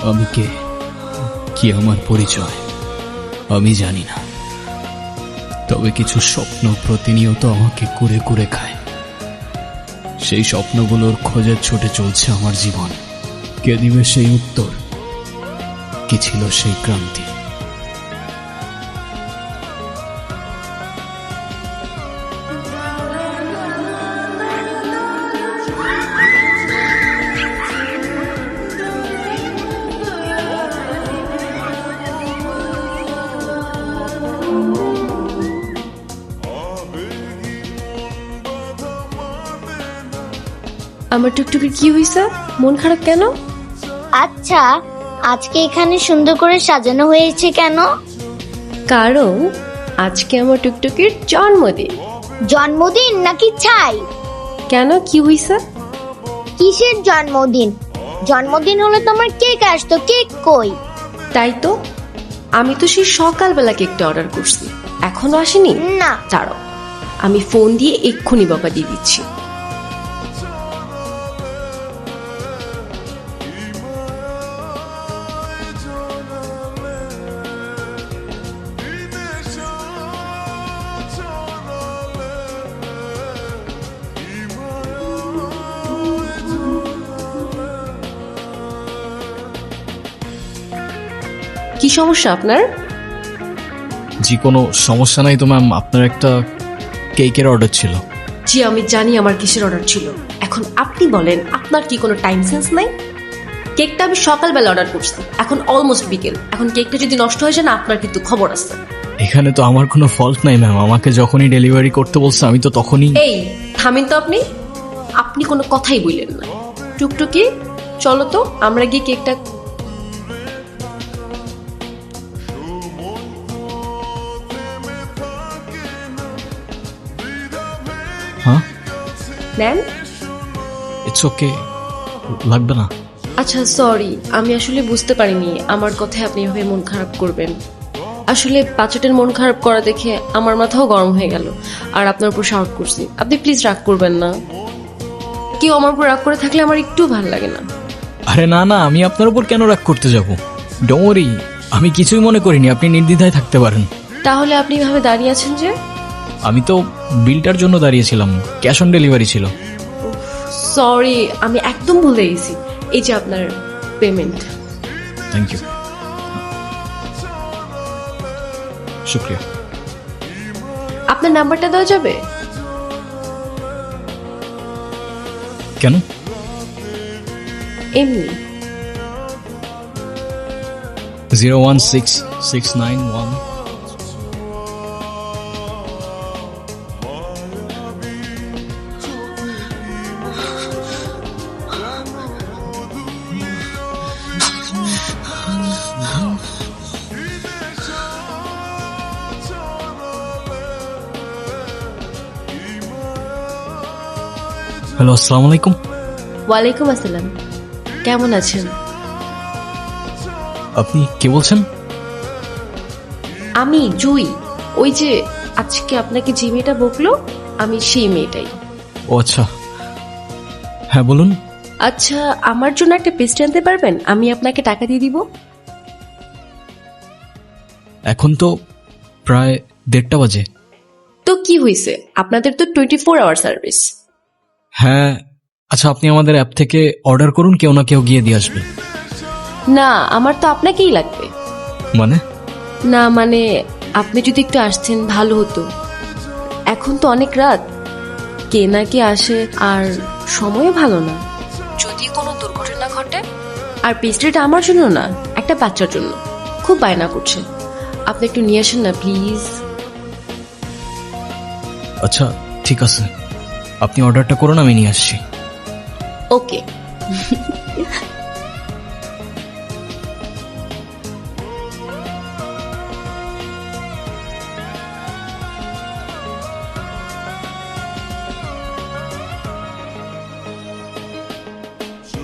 আমি কে, কি আমার পরিচয় আমি জানি না, তবে কিছু স্বপ্ন প্রতিনিয়ত আমাকে কুরে কুরে খায়। সেই স্বপ্নগুলোর খোঁজে ছুটে চলছে আমার জীবন। কে দিবে সেই উত্তর? কি ছিল সেই ক্রান্তি? আমার টুকটুকির কি হইছে? মন খারাপ কেন? আচ্ছা, আজকে এখানে সুন্দর করে সাজানো হয়েছে কেন? কারণ আজকে আমার টুকটুকির জন্মদিন। জন্মদিন নাকি ছাই? কেন, কি হইছে? কিসের জন্মদিন? জন্মদিন হলে তোমার কেক আসতো, কেক কই? তাই তো, আমি তো সেই সকালবেলা কেকটা অর্ডার করছি, এখনো আসেনি। না। দাঁড়াও, আমি ফোন দিয়ে এক্ষুনি বকা দিয়ে দিচ্ছি। কি সমস্যা আপনার? জি কোনো সমস্যা নাই তো ম্যাম, আপনার একটা কেকের অর্ডার ছিল। জি আমি জানি আমার কিসের অর্ডার ছিল। এখন আপনি বলেন, আপনার কি কোনো টাইম সেন্স নাই? কেকটা আমি সকালবেলা অর্ডার করছি, এখন অলমোস্ট বিকেল। এখন কেকটা যদি নষ্ট হয়ে যায় না, আপনার কিন্তু খবর আছে। এখানে তো আমার কোনো ফল্ট নাই ম্যাম, আমাকে যখনই ডেলিভারি করতে বলছে আমি তো তখনই। এই থামেন তো আপনি, আপনি কোনো কথাই বললেন না। টুকটুকি চলো তো, আমরা গিয়ে কেকটা। হ্যাঁ নেন। ইটস ওকে, লাগবে না। আচ্ছা সরি, আমি আসলে বুঝতে পারিনি আমার কথায় আপনি এভাবে মন খারাপ করবেন। আসলে বাচ্চাটার মন খারাপ করা দেখে আমার মাথাও গরম হয়ে গেল, আর আপনার উপর শাউট করছি। আপনি প্লিজ রাগ করবেন না। কেউ আমার উপর রাগ করে থাকলে আমার একটু ভালো লাগে না। আরে না না, আমি আপনার উপর কেন রাগ করতে যাব? ডোন্ট ওয়ারি, আমি কিছুই মনে করিনি, আপনি নির্দ্বিধায় থাকতে পারেন। তাহলে আপনি এভাবে দাঁড়িয়ে আছেন যে? আমি তো বিলটার জন্য দাঁড়িয়েছিলাম, ক্যাশ অন ডেলিভারি ছিল। সরি, আমি একদম ভুলে গেছি। এই যে আপনার পেমেন্ট। থ্যাংক ইউ, শুক্রিয়া। আপনার নাম্বারটা দেওয়া যাবে? কেন? এমনি। 01669 হ্যালো, আসসালামু আলাইকুম। ওয়ালাইকুম আসসালাম, কেমন আছেন? আপনি কে বলছেন? আমি জুই, ওই যে আজকে আপনাকে যে মেয়েটা বকলো, আমি সেই মেয়েটাই। ও আচ্ছা, হ্যাঁ বলুন। আচ্ছা, আমার জন্য একটা পেস্ট্রি আনতে পারবেন? আমি আপনাকে টাকা দিয়ে দিব। এখন তো প্রায় 1:30 বাজে। তো কি হয়েছে, আপনাদের তো 24 আওয়ার সার্ভিস। হ্যাঁ আচ্ছা, আপনি আমাদের অ্যাপ থেকে অর্ডার করুন, কেউ না কেউ গিয়ে দিয়ে আসবে। না, আমার তো আপনাকেই লাগবে। মানে? না মানে, আপনি যদি একটু আসতেন ভালো হতো। এখন তো অনেক রাত, কে না কে আসে, আর সময়ও ভালো না। যদি কোনো দুর্ঘটনা ঘটে। আর পেস্ট্রিটা আমার জন্য না, একটা বাচ্চার জন্য। খুব বায়না করছে, আপনি একটু নিয়ে আসেন না প্লিজ। আচ্ছা ঠিক আছে, আপনি অর্ডারটা করুন, আমি নিয়ে আসছি। ওকে।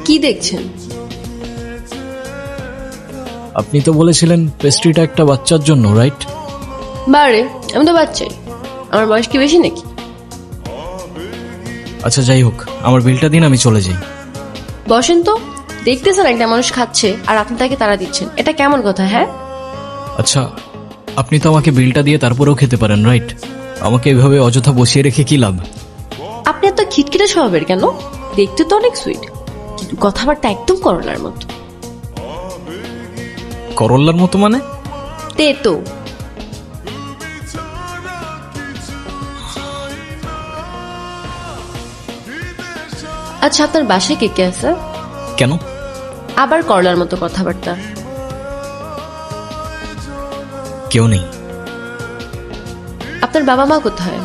কি দেখছেন? আপনি তো বলেছিলেন পেস্ট্রিটা একটা বাচ্চার জন্য, রাইট? বারে, আমি তো বাচ্চাই, আমার বয়স কি বেশি নাকি? আচ্ছা যাই হোক, আমার বিলটা দিন, আমি চলে যাই। বসেন তো, দেখতেছেন একটা মানুষ খাচ্ছে আর আপনি তাকে তাড়া দিচ্ছেন, এটা কেমন কথা? হ্যাঁ, আচ্ছা, আপনি তো আমাকে বিলটা দিয়ে তারপরেও খেতে পারেন, রাইট? আমাকে এভাবে অযথা বসিয়ে রেখে কি লাভ? আপনি এত খিটখিটে স্বভাবের কেন? দেখতে তো অনেক সুইট, কিন্তু কথাবার্তা একদম করলার মতো। করল্লার মতো মানে? তেতো। আচ্ছা, আপনার বাসায় কে কে আছে? কেন? আবার করলার মতো কথাবার্তা। কেউ নেই। আপনার বাবা মা কোথায়?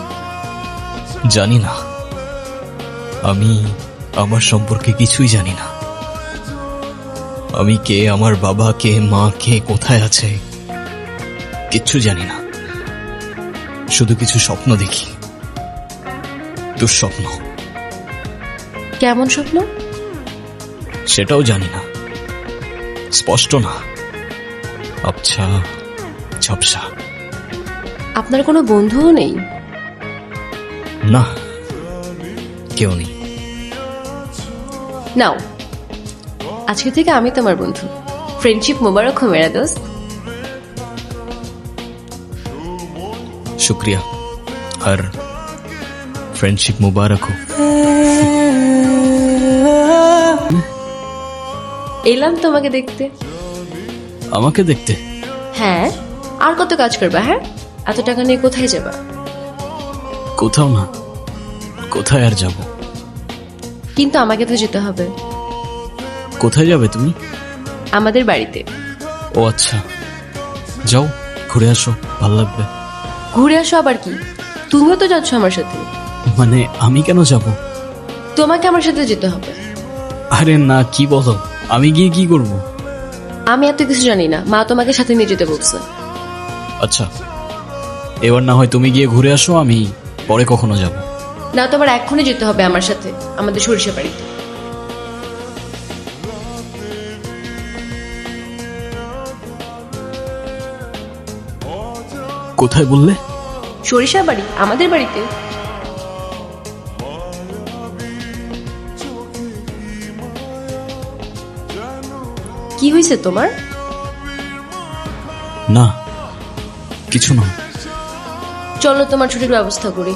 জানি না, আমি আমার সম্পর্কে কিছুই জানি না। আমি কে, আমার বাবা কে, মা কে, কোথায় আছে, কিচ্ছু জানি না। শুধু কিছু স্বপ্ন দেখি, দুঃস্বপ্ন। কেমন স্বপ্ন? সেটাও জানি না, স্পষ্ট না, আবছা ঝাপসা। আপনার কোনো বন্ধুও নেই? না, কেউ নেই। নাও, আজকে থেকে আমি তোমার বন্ধু। ফ্রেন্ডশিপ মোবারক হো মেরা দোস্ত। शुक्रिया, और फ्रेंडशिप मुबारक हो। এলাম তোমাকে দেখতে। আমাকে দেখতে? হ্যাঁ, আর কত কাজ করবা? হ্যাঁ, এত টাকা নিয়ে কোথায় যাবা? কোথাও না, কোথায় আর যাব? কিন্তু আমাকে তো যেতে হবে। কোথায় যাবে তুমি? আমাদের বাড়িতে। ও আচ্ছা, যাও, ঘুরে আসো, ভালো লাগবে। ঘুরে আসো আবার কি? তুমিও তো যাচ্ছ আমার সাথে। মানে আমি কেন যাব? তোমাকে আমার সাথে যেতে হবে। আরে না, কি বলো? আমি গিয়ে কি করব? আমি এত কিছু জানি না, মা তোমাকে সাথে নিয়ে যেতে বলছে। আচ্ছা, এবার না হয় তুমি গিয়ে ঘুরে আসো, আমি পরে কখনো যাব। না, তোমার এক্ষুনি যেতে হবে আমার সাথে আমাদের সরিষা বাড়িতে। কোথায় বললে? সরিষা বাড়ি, আমাদের বাড়িতে। কি হয়েছে তোমার? না, কিছু না। চলো তোমার ছুটির ব্যবস্থা করি।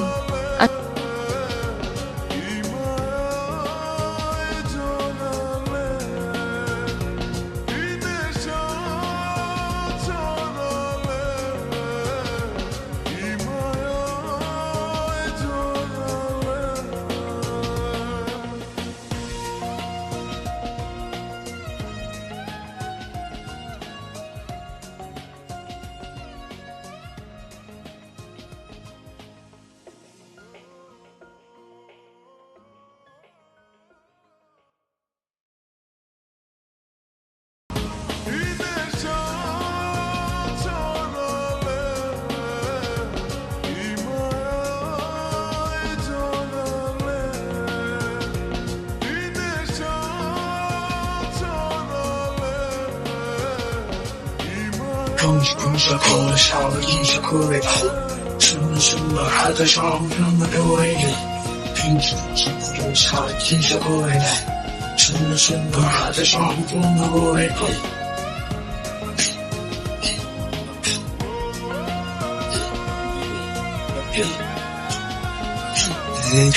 空是空是空了，少了一些苦味。什么什么还在少什么的味道？平时什么都少了一些苦味。什么什么还在少什么的味道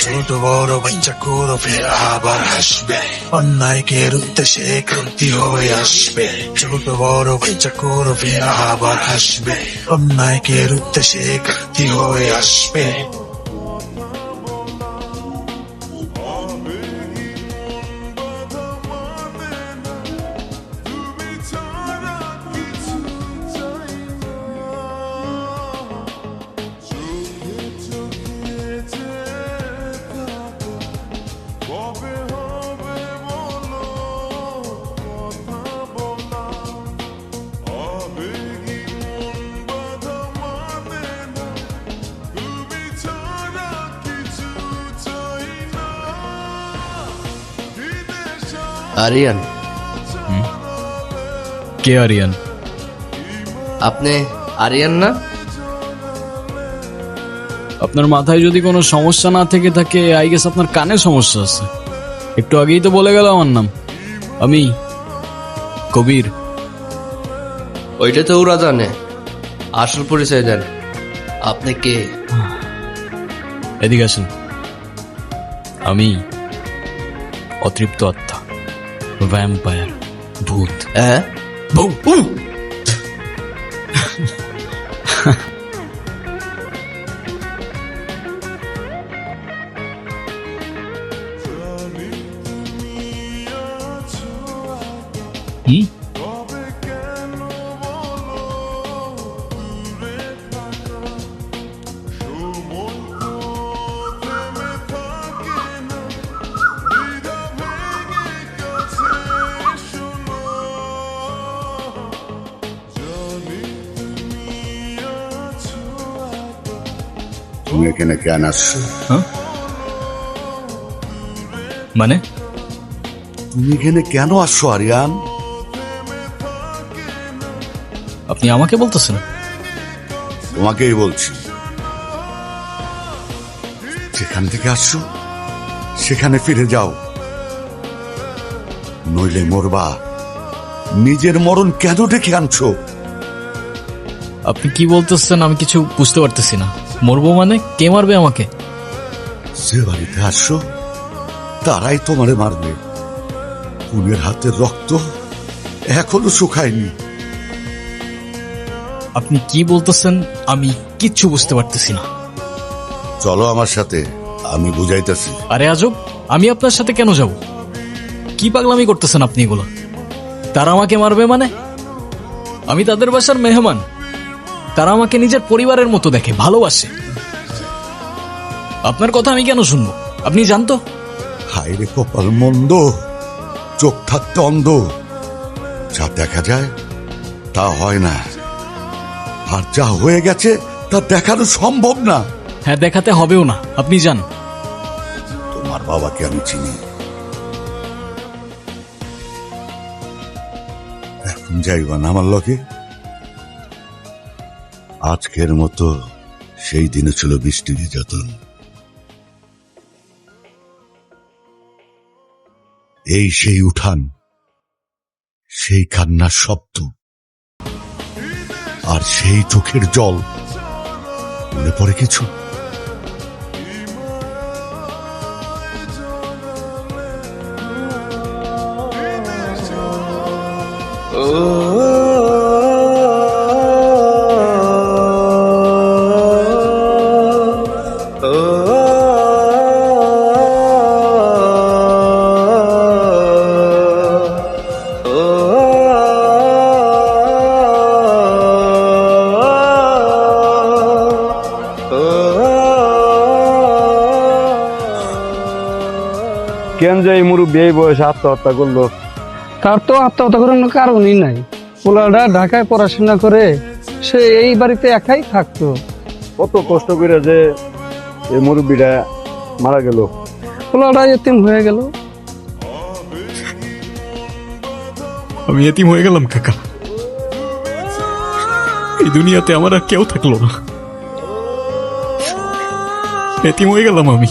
？ছোট বড় বাচ্চাগুলো ফের আবার হাসবে, অন্যায়কে রুখতে সে ক্রান্তি হয়ে আসবে। ছোট বড় বাচ্চাগুলো ফের আবার হাসবে, অন্যায়কে রুখতে সে ক্রান্তি হয়ে আসবে। আরিয়ান, কে আরিয়ান? আপনি আরিয়ান না? আপনার মাথায় যদি কোনো সমস্যা না থেকে থাকে, আই গেস আপনার কানে সমস্যা আছে। একটু আগেই তো বলে গেল আমার নাম। আমি কবির। ওইটা তো ওরা জানে, আসল পরিচয় দেন, আপনি কে? এদিকে আসেন। আমি অতৃপ্ত আত্মা, ভ্যাম্পায়ার, ভূত। হ্যাঁ, হুম? তুমি এখানে কেন আসছো? মানে তুমি এখানে কেন আসছো আরিয়ান? আপনি আমাকে বলতেছেন? তোমাকেই বলছি। যেখান থেকে আসছো সেখানে ফিরে যাও, নইলে মরবা। নিজের মরণ কেন ডেকে আনছো? আপনি কি বলতেছেন আমি কিছু বুঝতে পারতেছি না। মরবো মানে? কে মারবে আমাকে? যে বাড়িতে আসছো তারাই তোমারে মারবে। খুনের হাতের রক্ত এখনো শুকায়নি। আপনি কি বলতেছেন আমি কিচ্ছু বুঝতে পারতেছি না। চলো আমার সাথে, আমি বুঝাইতেছি। আরে আজব, আমি আপনার সাথে কেন যাব? কি পাগলামি করতেছেন আপনি এগুলো? তারা আমাকে মারবে মানে? আমি তাদের বাসার মেহমান। তারা আমাকে নিজের পরিবারের মতো দেখে, ভালোবাসে। আপনার কথা আমি কেন শুনবো? আপনি জানতো? হায় রে কপাল মন্দ, চোখ থাকতে অন্ধ। যা দেখা যায় তা হয় না, আর যা হয়ে গেছে তা দেখানো সম্ভব না। হ্যাঁ, দেখাতে হবেও না। আপনি যান। তোমার বাবাকে আমি চিনি। এখন যাইবা না আমার লগে? আজকের মতো সেই দিনে ছিল বৃষ্টি নির্যাতন। এই সেই উঠান, সেই কান্নার শব্দ, আর সেই চোখের জল। মনে পড়ে কিছু? কেন যে এই মুরব্বী এই বয়সে আত্মহত্যা করলো? তার তো আত্মহত্যা করার কারণই নাই। পোলাটা ঢাকায় পড়াশোনা করে সে এই বাড়িতে একাই থাকতো। কত কষ্ট করে যে এই মুরব্বীটা মারা গেল। পোলাটা এতিম হয়ে গেল। আমি এতিম হয়ে গেলাম কাকা। এই দুনিয়াতে আমার আর কেউ থাকলো না। এতিম হয়ে গেলাম আমি।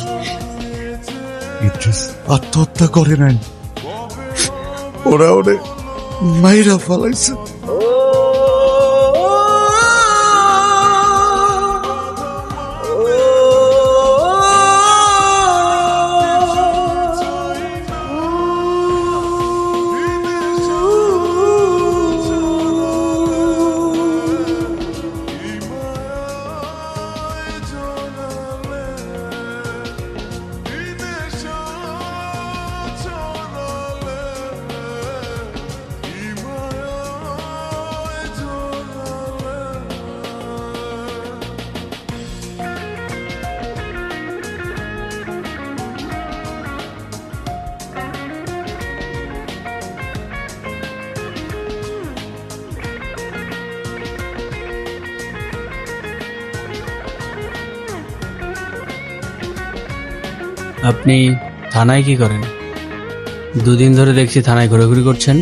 ইদ্রিস আত্মহত্যা করে নাই, ওরা ওরে মাইরা ফেলাইছে। আপনি থানায় কি করেন? দুদিন ধরে দেখছি থানায় ঘোরাঘুরি করছেন।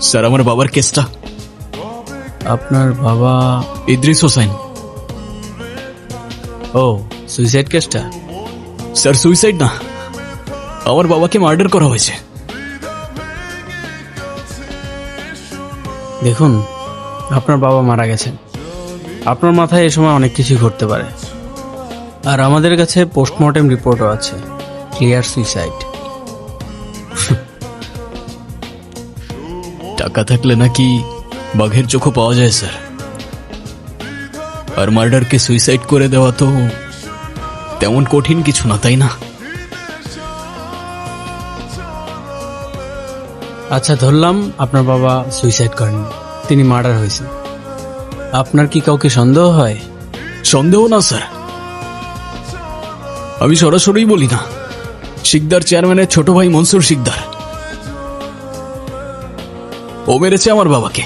স্যার, আমার বাবার কেসটা। আপনার বাবা? ইদ্রিস হোসেন। ও, সুইসাইড কেসটা? স্যার, সুইসাইড না, আমার বাবাকে মার্ডার করা হয়েছে। দেখুন, আপনার বাবা মারা গেছেন, আপনার মাথায় এ সময় অনেক কিছু ঘটতে পারে। আর আমাদের কাছে পোস্টমর্টেম রিপোর্টও আছে, ক্লিয়ার সুইসাইড। টাকা থাকলে নাকি বাঘের চোখও পাওয়া যায় স্যার। আর মার্ডারকে সুইসাইড করে দেওয়া তো তেমন কঠিন কিছু না, তাই না? আচ্ছা, ধরলাম আপনার বাবা সুইসাইড করেননি, তিনি মার্ডার হয়েছেন। আপনার কি কাউকে সন্দেহ হয়? সন্দেহ না স্যার, আমি সরাসরি বলি না, শিকদার চেয়ারম্যানের ছোট ভাই মনসুর শিকদার, ও মেরেছে আমার বাবাকে।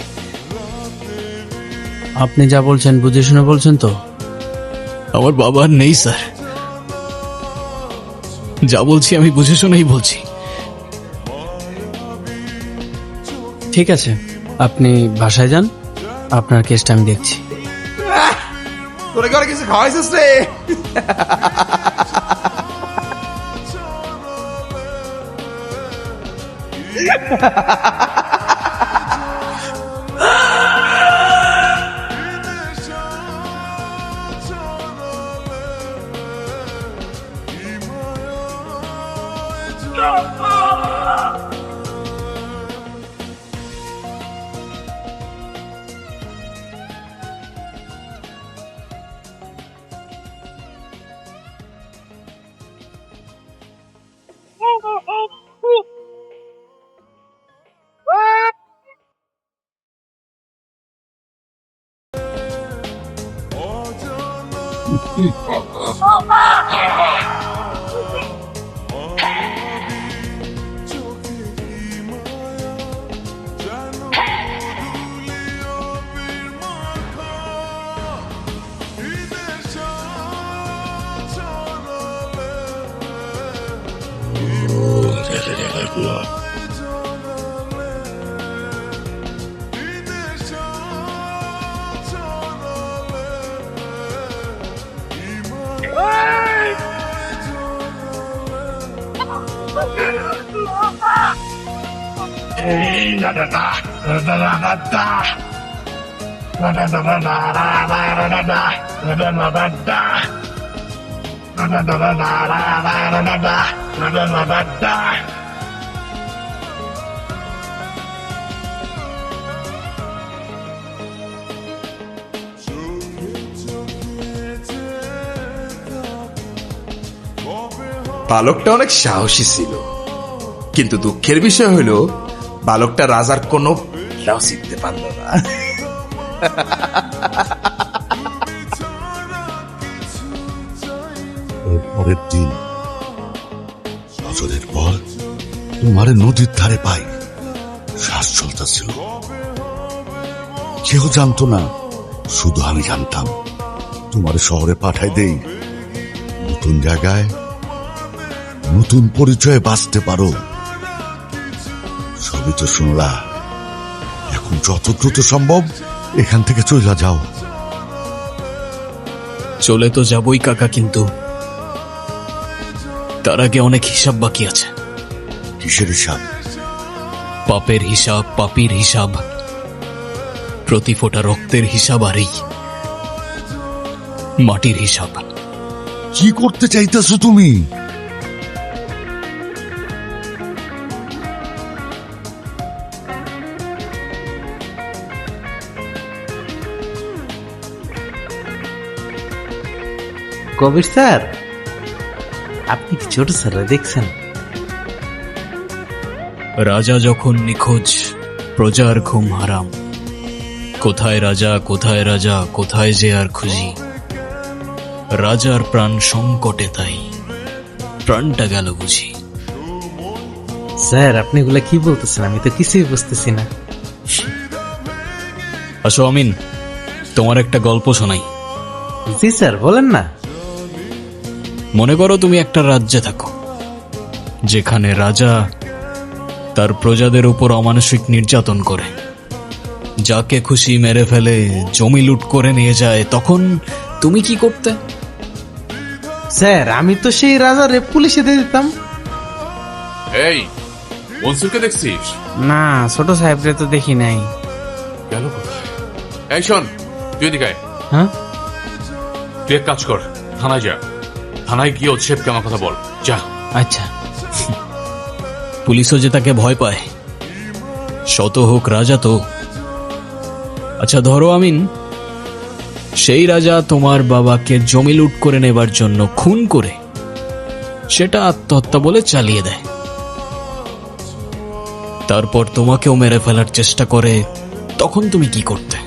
আপনি যা বলছেন বুঝে শুনে বলছেন তো? আমার বাবা আর নেই স্যার, যা বলছি আমি বুঝে শুনেই বলছি। ঠিক আছে, আপনি বাসায় যান, আপনার কেসটা আমি দেখছি। তোরে ঘরে কিছু খাওয়াইছিস রে? বালকটা অনেক সাহসী ছিল, কিন্তু দুঃখের বিষয় হলো বালকটা রাজার কোনো লাউ শিখতে পারল না। পরের দিন বছরের পর তোমারে নদীর ধারে পাই, শ্বাস চলতেছিল। কেউ জানতো না, শুধু আমি জানতাম। তোমার শহরে পাঠাই দেই, নতুন জায়গায় নতুন পরিচয়ে বাঁচতে পারো। সবই তো শুনলা, এখন যত দ্রুত সম্ভব এখান থেকে চলে যাও। চলে তো যাবই কাকা, কিন্তু তার আগে অনেক হিসাব বাকি আছে। কিসের হিসাব? পাপের হিসাব, পাপীর হিসাব, প্রতি ফোঁটা রক্তের হিসাব, আর এই মাটির হিসাব। কি করতে চাইতেছো তুমি? কবির স্যার, আপনি কি ছোট স্যার দেখছেন? রাজা যখন নিখোঁজ, প্রজার ঘুম হারাম। কোথায় রাজা, কোথায় রাজা, কোথায় যে আর খুঁজি। রাজার প্রাণ সংকটে, তাই প্রাণটা গেল বুঝি। স্যার, আপনি এগুলা কি বলতেছেন? আমি তো কিছুই বুঝতেছি না। আসো আমিন, তোমার একটা গল্প শোনাই। জি স্যার, বলেন না। মনে করো তুমি একটা রাজ্যে থাকো, যেখানে রাজা তার প্রজাদের উপর অমানসিক নির্যাতন করে, যাকে খুশি মেরে ফেলে, জমি লুট করে নিয়ে যায়। তখন তুমি কি করতে? স্যার, আমি তো সেই রাজারে পুলিশে দিয়ে দিতাম। এই মনসুরকে দেখছিস? না, ছোট সাহেবরে তো দেখি নাই। গেল কোথায়? এই শোন, তুই এদিকে আয়। হ্যাঁ তুই এক কাজ কর, থানায় যা। থানায় গিয়ে ওর শেফকে আমার কথা বল, যা। আচ্ছা। পুলিশও যে তাকে ভয় পায়, শত হোক রাজা তো। আচ্ছা ধরো আমিন, সেই রাজা তোমার বাবাকে জমি লুট করে নেবার জন্য খুন করে সেটা আত্মহত্যা বলে চালিয়ে দেয়, তারপর তোমাকেও মেরে ফেলার চেষ্টা করে, তখন তুমি কি করতে?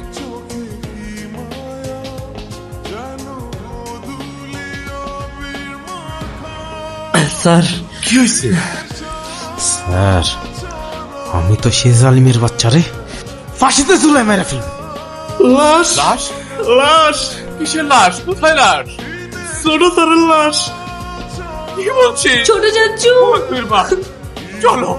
স্যার কি হয়েছে? স্যার আমি তো সে জালিমের বাচ্চারে ফাঁসিতে ঝুলাই মেরে ফেলব। লাশ? লাশ? লাশ? কিসের লাশ? কোথায় লাশ? ছোট স্যারের লাশ। কি বলছিস? ছোট চাচু, চলো।